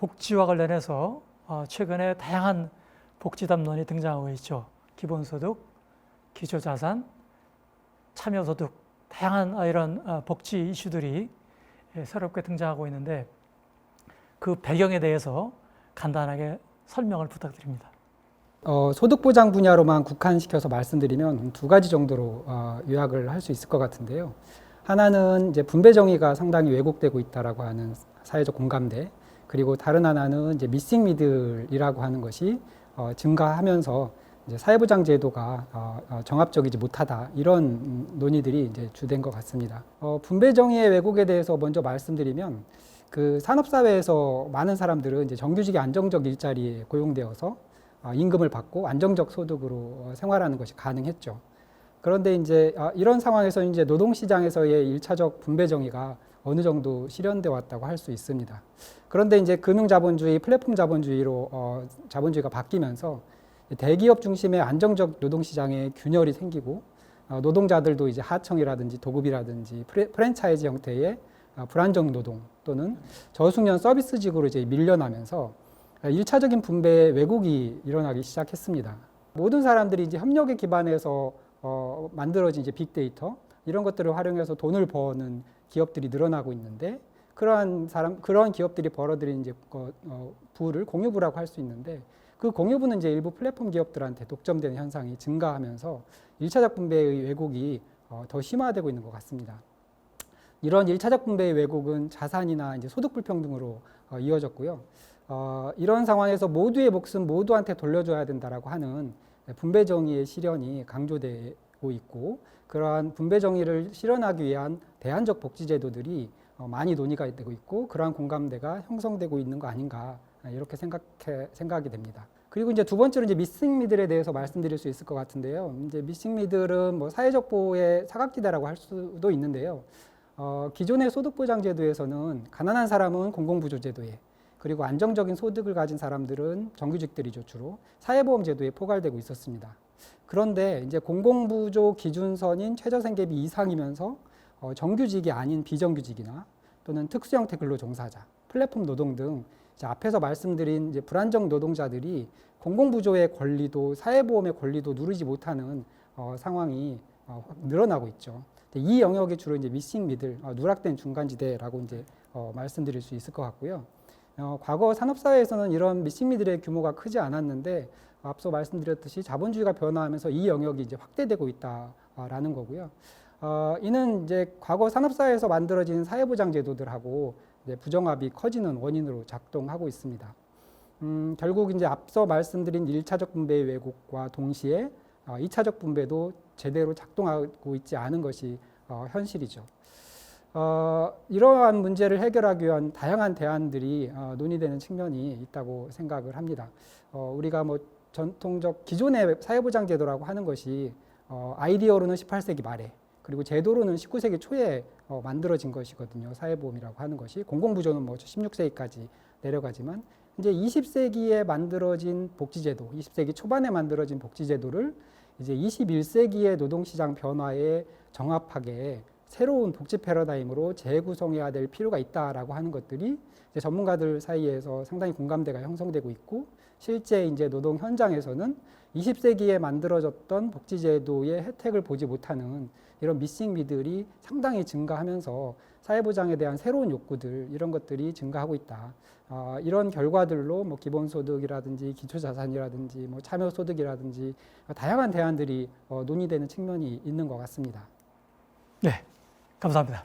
복지와 관련해서 최근에 다양한 복지담론이 등장하고 있죠. 기본소득, 기초자산, 참여소득, 다양한 이런 복지 이슈들이 새롭게 등장하고 있는데 그 배경에 대해서 간단하게 설명을 부탁드립니다. 소득보장 분야로만 국한시켜서 말씀드리면 두 가지 정도로 요약을 할 수 있을 것 같은데요. 하나는 이제 분배 정의가 상당히 왜곡되고 있다라고 하는 사회적 공감대, 그리고 다른 하나는 이제 미싱 미들이라고 하는 것이 증가하면서 이제 사회보장 제도가 정합적이지 못하다, 이런 논의들이 이제 주된 것 같습니다. 분배 정의의 왜곡에 대해서 먼저 말씀드리면, 그 산업사회에서 많은 사람들은 이제 정규직의 안정적 일자리에 고용되어서 임금을 받고 안정적 소득으로 생활하는 것이 가능했죠. 그런데 이제 이런 상황에서 이제 노동시장에서의 일차적 분배 정의가 어느 정도 실현되어 왔다고 할 수 있습니다. 그런데 이제 금융자본주의, 플랫폼 자본주의로 자본주의가 바뀌면서 대기업 중심의 안정적 노동시장에 균열이 생기고 노동자들도 이제 하청이라든지 도급이라든지 프랜차이즈 형태의 불안정 노동 또는 저숙련 서비스직으로 이제 밀려나면서 1차적인 분배의 왜곡이 일어나기 시작했습니다. 모든 사람들이 이제 협력에 기반해서 만들어진 이제 빅데이터 이런 것들을 활용해서 돈을 버는 기업들이 늘어나고 있는데, 그런 기업들이 벌어들인 이제 부를 공유부라고 할 수 있는데, 그 공유부는 이제 일부 플랫폼 기업들한테 독점되는 현상이 증가하면서 1차적 분배의 왜곡이 더 심화되고 있는 것 같습니다. 이런 1차적 분배의 왜곡은 자산이나 이제 소득 불평등으로 이어졌고요. 이런 상황에서 모두의 몫은 모두한테 돌려줘야 된다라고 하는 분배 정의의 실현이 강조되고 있고, 그러한 분배 정의를 실현하기 위한 대안적 복지 제도들이 많이 논의가 되고 있고, 그러한 공감대가 형성되고 있는 거 아닌가, 이렇게 생각이 됩니다. 그리고 이제 두 번째로 이제 미싱 미들에 대해서 말씀드릴 수 있을 것 같은데요. 이제 미싱 미들은 뭐 사회적 보호의 사각지대라고 할 수도 있는데요. 기존의 소득보장제도에서는 가난한 사람은 공공부조제도에, 그리고 안정적인 소득을 가진 사람들은 정규직들이죠, 주로 사회보험제도에 포괄되고 있었습니다. 그런데 이제 공공부조 기준선인 최저생계비 이상이면서 정규직이 아닌 비정규직이나 또는 특수형태 근로종사자, 플랫폼 노동 등 이제 앞에서 말씀드린 이제 불안정 노동자들이 공공부조의 권리도 사회보험의 권리도 누리지 못하는 상황이 늘어나고 있죠. 이 영역이 주로 이제 미싱 미들, 누락된 중간지대라고 이제 말씀드릴 수 있을 것 같고요. 과거 산업사회에서는 이런 미싱 미들의 규모가 크지 않았는데, 앞서 말씀드렸듯이 자본주의가 변화하면서 이 영역이 이제 확대되고 있다라는 거고요. 이는 이제 과거 산업사회에서 만들어진 사회보장 제도들하고 이제 부정합이 커지는 원인으로 작동하고 있습니다. 결국 이제 앞서 말씀드린 1차적 분배의 왜곡과 동시에 2차적 분배도 제대로 작동하고 있지 않은 것이 현실이죠. 이러한 문제를 해결하기 위한 다양한 대안들이 논의되는 측면이 있다고 생각을 합니다. 우리가 뭐 전통적 기존의 사회보장제도라고 하는 것이 아이디어로는 18세기 말에, 그리고 제도로는 19세기 초에 만들어진 것이거든요. 사회보험이라고 하는 것이. 공공부조는 뭐 16세기까지 내려가지만, 이제 20세기에 만들어진 복지제도, 20세기 초반에 만들어진 복지제도를 이제 21세기의 노동시장 변화에 정합하게 새로운 복지 패러다임으로 재구성해야 될 필요가 있다라고 하는 것들이 이제 전문가들 사이에서 상당히 공감대가 형성되고 있고, 실제 이제 노동 현장에서는 20세기에 만들어졌던 복지제도의 혜택을 보지 못하는 이런 미싱 미들이 상당히 증가하면서 사회보장에 대한 새로운 욕구들, 이런 것들이 증가하고 있다. 이런 결과들로 뭐 기본소득이라든지 기초자산이라든지 뭐 참여소득이라든지 다양한 대안들이 논의되는 측면이 있는 것 같습니다. 네, 감사합니다.